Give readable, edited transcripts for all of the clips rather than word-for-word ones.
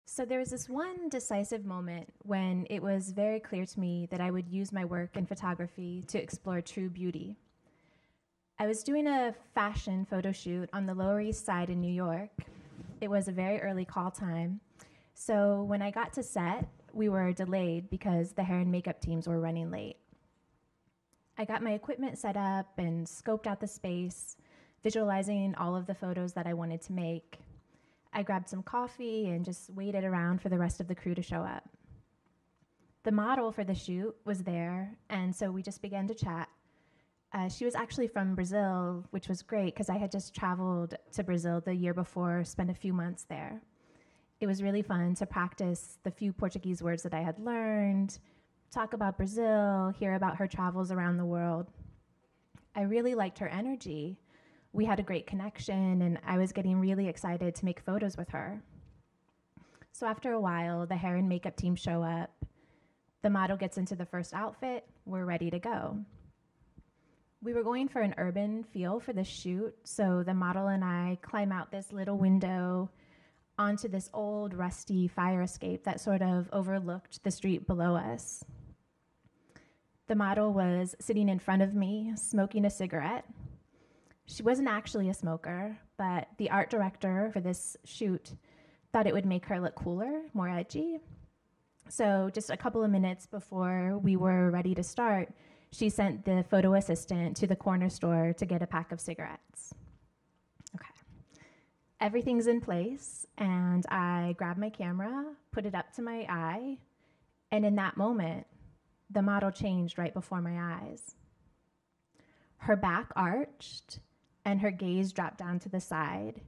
So there was this one decisive moment when it was very clear to me that I would use my work in photography to explore true beauty. I was doing a fashion photo shoot on the Lower East Side in New York. It was a very early call time. So when I got to set, we were delayed because the hair and makeup teams were running late. I got my equipment set up and scoped out the space, visualizing all of the photos that I wanted to make. I grabbed some coffee and just waited around for the rest of the crew to show up. The model for the shoot was there, and so we just began to chat. She was actually from Brazil, which was great because I had just traveled to Brazil the year before, spent a few months there. It was really fun to practice the few Portuguese words that I had learned, talk about Brazil, hear about her travels around the world. I really liked her energy. We had a great connection, and I was getting really excited to make photos with her. So after a while, the hair and makeup team show up. The model gets into the first outfit. We're ready to go. We were going for an urban feel for the shoot, so the model and I climb out this little window onto this old, rusty fire escape that sort of overlooked the street below us. The model was sitting in front of me, smoking a cigarette. She wasn't actually a smoker, but the art director for this shoot thought it would make her look cooler, more edgy. So just a couple of minutes before we were ready to start, she sent the photo assistant to the corner store to get a pack of cigarettes. Okay. Everything's in place, and I grabbed my camera, put it up to my eye, and in that moment, the model changed right before my eyes. Her back arched, and her gaze dropped down to the side,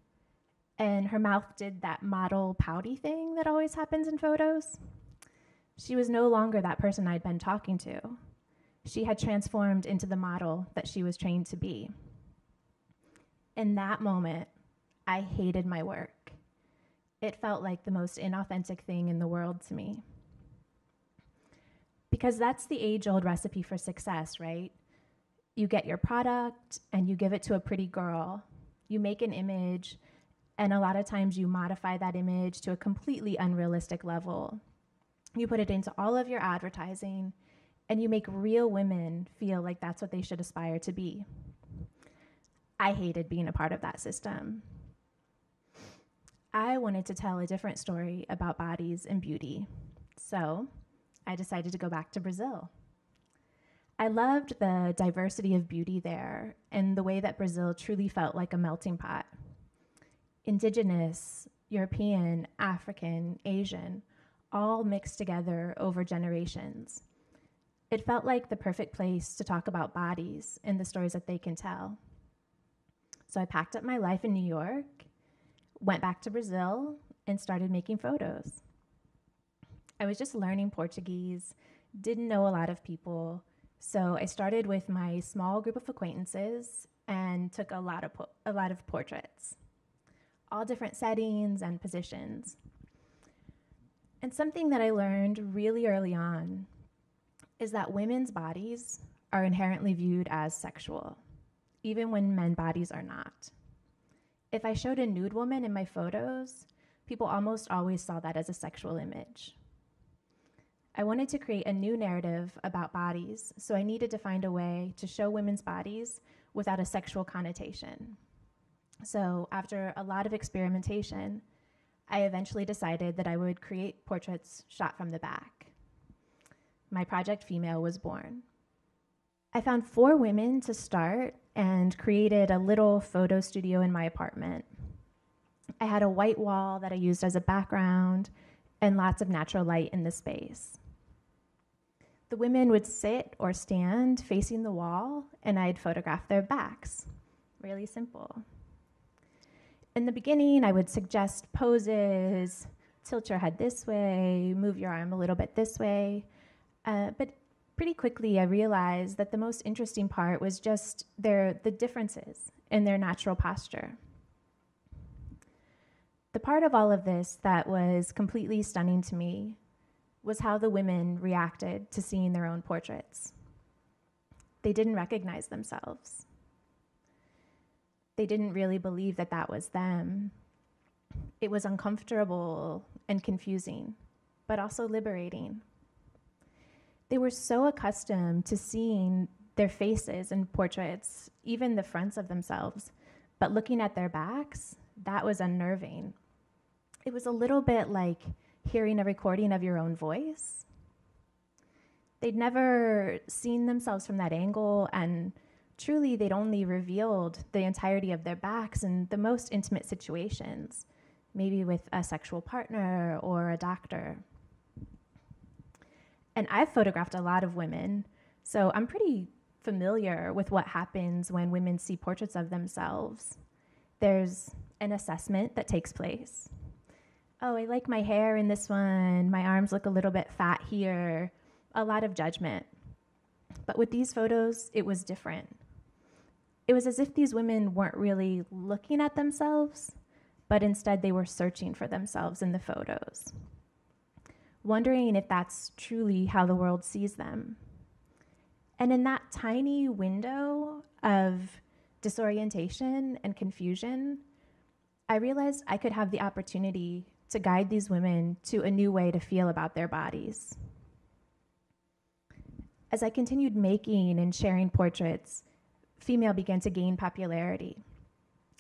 and her mouth did that model pouty thing that always happens in photos. She was no longer that person I'd been talking to. She had transformed into the model that she was trained to be. In that moment, I hated my work. It felt like the most inauthentic thing in the world to me. Because that's the age-old recipe for success, right? You get your product and you give it to a pretty girl. You make an image, and a lot of times you modify that image to a completely unrealistic level. You put it into all of your advertising, and you make real women feel like that's what they should aspire to be. I hated being a part of that system. I wanted to tell a different story about bodies and beauty, so I decided to go back to Brazil. I loved the diversity of beauty there and the way that Brazil truly felt like a melting pot. Indigenous, European, African, Asian, all mixed together over generations. It felt like the perfect place to talk about bodies and the stories that they can tell. So I packed up my life in New York, went back to Brazil, and started making photos. I was just learning Portuguese, didn't know a lot of people, so I started with my small group of acquaintances and took a lot of portraits, all different settings and positions. And something that I learned really early on is that women's bodies are inherently viewed as sexual, even when men's bodies are not. If I showed a nude woman in my photos, people almost always saw that as a sexual image. I wanted to create a new narrative about bodies, so I needed to find a way to show women's bodies without a sexual connotation. So after a lot of experimentation, I eventually decided that I would create portraits shot from the back. My project Female was born. I found 4 women to start and created a little photo studio in my apartment. I had a white wall that I used as a background and lots of natural light in the space. The women would sit or stand facing the wall, and I'd photograph their backs. Really simple. In the beginning, I would suggest poses, tilt your head this way, move your arm a little bit this way. But pretty quickly, I realized that the most interesting part was just the differences in their natural posture. The part of all of this that was completely stunning to me was how the women reacted to seeing their own portraits. They didn't recognize themselves. They didn't really believe that that was them. It was uncomfortable and confusing, but also liberating. They were so accustomed to seeing their faces in portraits, even the fronts of themselves, but looking at their backs, that was unnerving. It was a little bit like hearing a recording of your own voice. They'd never seen themselves from that angle, and truly they'd only revealed the entirety of their backs in the most intimate situations, maybe with a sexual partner or a doctor. And I've photographed a lot of women, so I'm pretty familiar with what happens when women see portraits of themselves. There's an assessment that takes place. Oh, I like my hair in this one. My arms look a little bit fat here. A lot of judgment. But with these photos, it was different. It was as if these women weren't really looking at themselves, but instead they were searching for themselves in the photos, wondering if that's truly how the world sees them. And in that tiny window of disorientation and confusion, I realized I could have the opportunity to guide these women to a new way to feel about their bodies. As I continued making and sharing portraits, female began to gain popularity.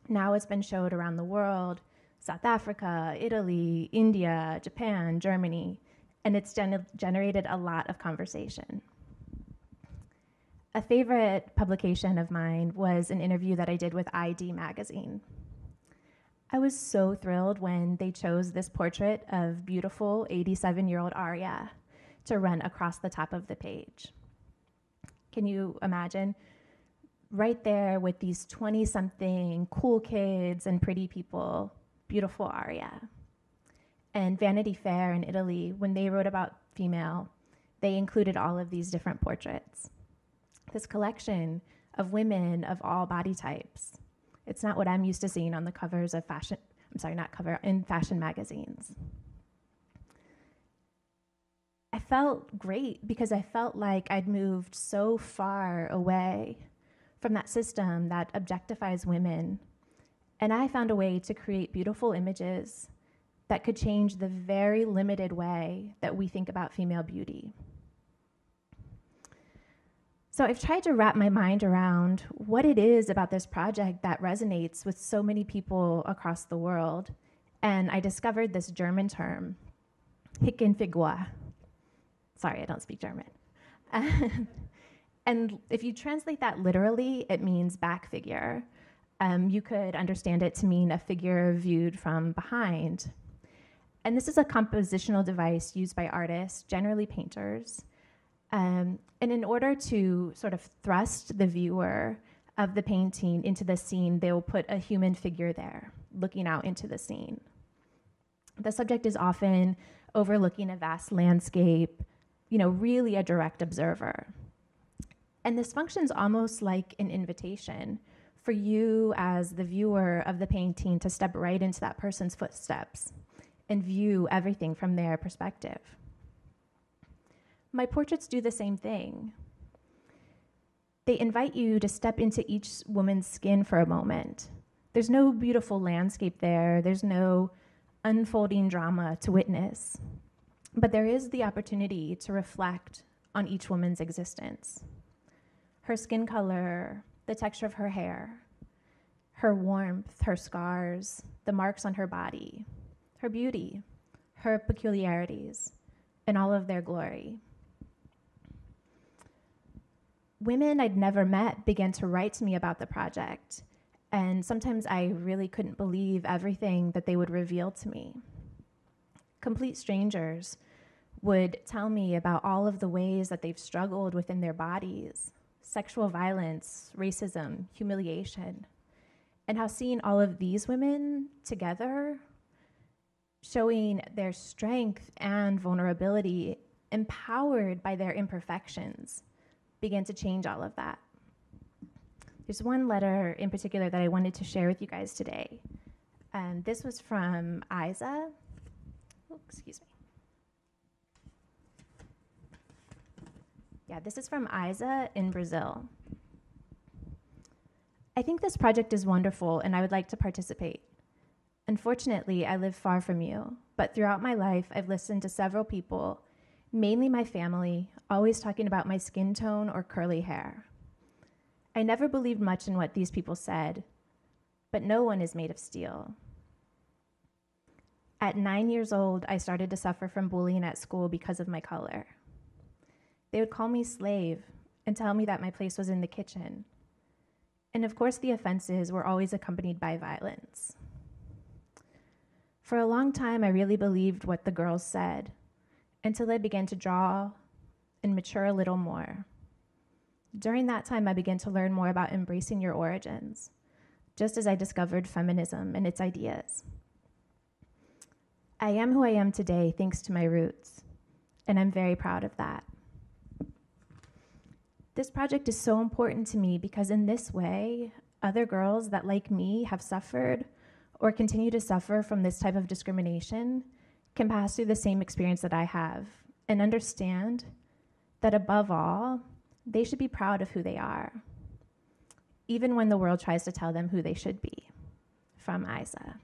Now it's been showed around the world, South Africa, Italy, India, Japan, Germany, and it's generated a lot of conversation. A favorite publication of mine was an interview that I did with ID magazine. I was so thrilled when they chose this portrait of beautiful 87-year-old Arya to run across the top of the page. Can you imagine? Right there with these 20-something cool kids and pretty people, beautiful Arya. And Vanity Fair in Italy, when they wrote about female, they included all of these different portraits. This collection of women of all body types. It's not what I'm used to seeing on the covers of in fashion magazines. I felt great because I felt like I'd moved so far away from that system that objectifies women. And I found a way to create beautiful images that could change the very limited way that we think about female beauty. So I've tried to wrap my mind around what it is about this project that resonates with so many people across the world. And I discovered this German term, Hickenfigur. Sorry, I don't speak German. And if you translate that literally, it means back figure. You could understand it to mean a figure viewed from behind. And this is a compositional device used by artists, generally painters. And in order to sort of thrust the viewer of the painting into the scene, they will put a human figure there, looking out into the scene. The subject is often overlooking a vast landscape, really a direct observer. And this functions almost like an invitation for you as the viewer of the painting to step right into that person's footsteps and view everything from their perspective. My portraits do the same thing. They invite you to step into each woman's skin for a moment. There's no beautiful landscape there. There's no unfolding drama to witness. But there is the opportunity to reflect on each woman's existence. Her skin color, the texture of her hair, her warmth, her scars, the marks on her body, her beauty, her peculiarities, and all of their glory. Women I'd never met began to write to me about the project, and sometimes I really couldn't believe everything that they would reveal to me. Complete strangers would tell me about all of the ways that they've struggled within their bodies, sexual violence, racism, humiliation, and how seeing all of these women together, showing their strength and vulnerability, empowered by their imperfections, began to change all of that. There's one letter in particular that I wanted to share with you guys today. This was from Isa. Oh, excuse me. Yeah, this is from Isa in Brazil. I think this project is wonderful and I would like to participate. Unfortunately, I live far from you, but throughout my life, I've listened to several people, mainly my family, always talking about my skin tone or curly hair. I never believed much in what these people said, but no one is made of steel. At 9 years old, I started to suffer from bullying at school because of my color. They would call me slave and tell me that my place was in the kitchen. And of course, the offenses were always accompanied by violence. For a long time, I really believed what the girls said, until I began to draw and mature a little more. During that time, I began to learn more about embracing your origins, just as I discovered feminism and its ideas. I am who I am today thanks to my roots, and I'm very proud of that. This project is so important to me because in this way, other girls that, like me, have suffered or continue to suffer from this type of discrimination can pass through the same experience that I have and understand that above all, they should be proud of who they are, even when the world tries to tell them who they should be. From Isa.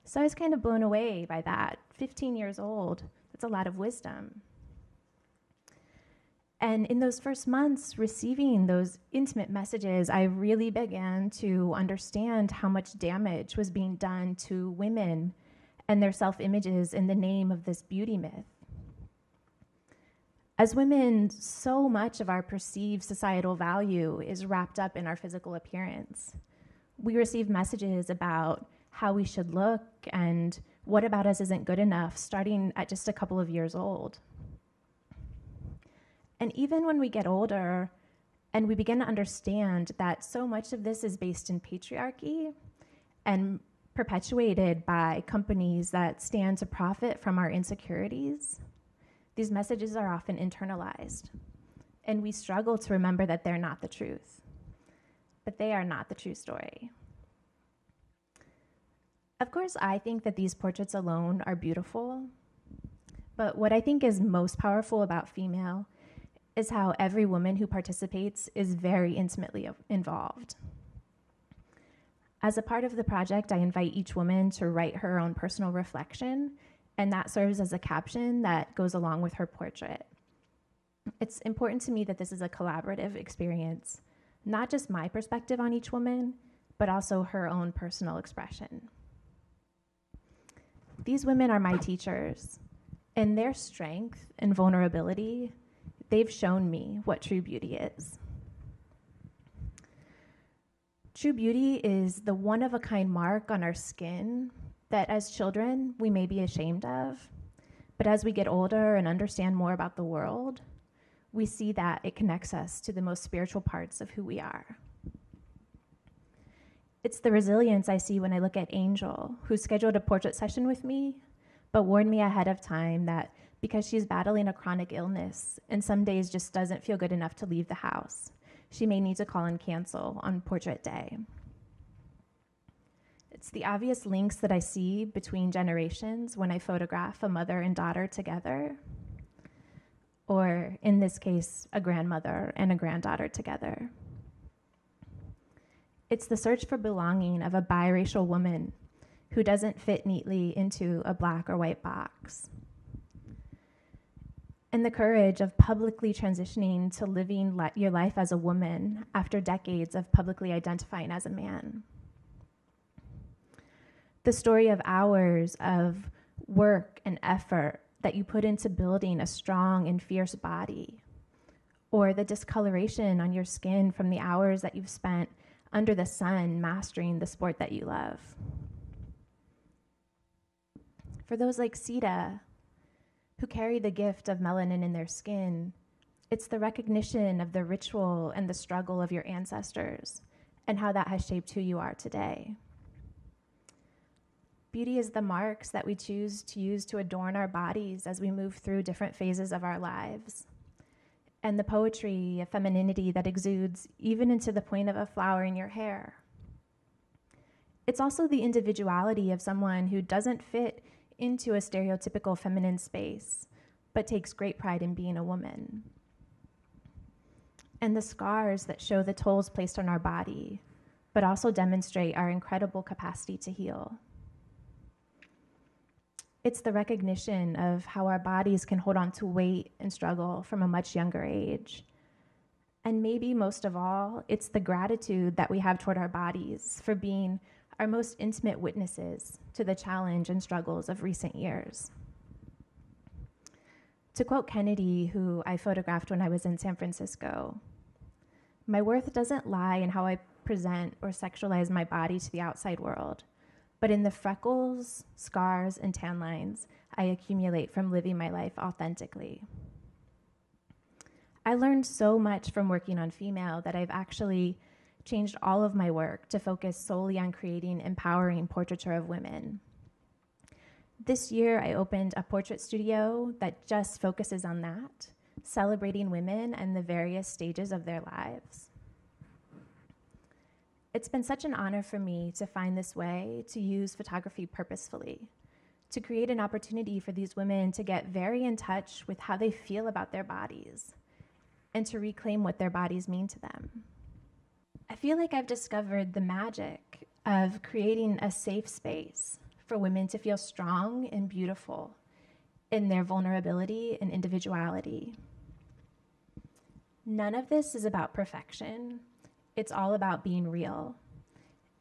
So I was kind of blown away by that. 15 years old, that's a lot of wisdom. And in those first months, receiving those intimate messages, I really began to understand how much damage was being done to women and their self-images in the name of this beauty myth. As women, so much of our perceived societal value is wrapped up in our physical appearance. We receive messages about how we should look and what about us isn't good enough, starting at just a couple of years old. And even when we get older and we begin to understand that so much of this is based in patriarchy and perpetuated by companies that stand to profit from our insecurities, these messages are often internalized. And we struggle to remember that they're not the truth. But they are not the true story. Of course, I think that these portraits alone are beautiful. But what I think is most powerful about female is how every woman who participates is very intimately involved. As a part of the project, I invite each woman to write her own personal reflection, and that serves as a caption that goes along with her portrait. It's important to me that this is a collaborative experience, not just my perspective on each woman, but also her own personal expression. These women are my teachers, and their strength and vulnerability, they've shown me what true beauty is. True beauty is the one-of-a-kind mark on our skin that as children we may be ashamed of, but as we get older and understand more about the world, we see that it connects us to the most spiritual parts of who we are. It's the resilience I see when I look at Angel, who scheduled a portrait session with me, but warned me ahead of time that because she's battling a chronic illness and some days just doesn't feel good enough to leave the house, she may need to call and cancel on portrait day. It's the obvious links that I see between generations when I photograph a mother and daughter together, or in this case, a grandmother and a granddaughter together. It's the search for belonging of a biracial woman who doesn't fit neatly into a black or white box. And the courage of publicly transitioning to living your life as a woman after decades of publicly identifying as a man. The story of hours of work and effort that you put into building a strong and fierce body, or the discoloration on your skin from the hours that you've spent under the sun mastering the sport that you love. For those like Sita, who carry the gift of melanin in their skin, it's the recognition of the ritual and the struggle of your ancestors and how that has shaped who you are today. Beauty is the marks that we choose to use to adorn our bodies as we move through different phases of our lives. And the poetry of femininity that exudes even into the point of a flower in your hair. It's also the individuality of someone who doesn't fit into a stereotypical feminine space, but takes great pride in being a woman. And the scars that show the tolls placed on our body, but also demonstrate our incredible capacity to heal. It's the recognition of how our bodies can hold on to weight and struggle from a much younger age. And maybe most of all, it's the gratitude that we have toward our bodies for being our most intimate witnesses to the challenge and struggles of recent years. To quote Kennedy, who I photographed when I was in San Francisco, "My worth doesn't lie in how I present or sexualize my body to the outside world, but in the freckles, scars, and tan lines I accumulate from living my life authentically." I learned so much from working on Female that I've actually changed all of my work to focus solely on creating empowering portraiture of women. This year, I opened a portrait studio that just focuses on that, celebrating women and the various stages of their lives. It's been such an honor for me to find this way to use photography purposefully, to create an opportunity for these women to get very in touch with how they feel about their bodies and to reclaim what their bodies mean to them. I feel like I've discovered the magic of creating a safe space for women to feel strong and beautiful in their vulnerability and individuality. None of this is about perfection. It's all about being real.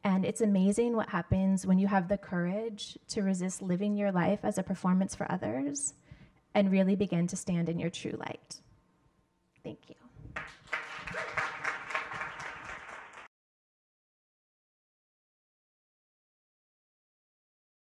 And it's amazing what happens when you have the courage to resist living your life as a performance for others and really begin to stand in your true light.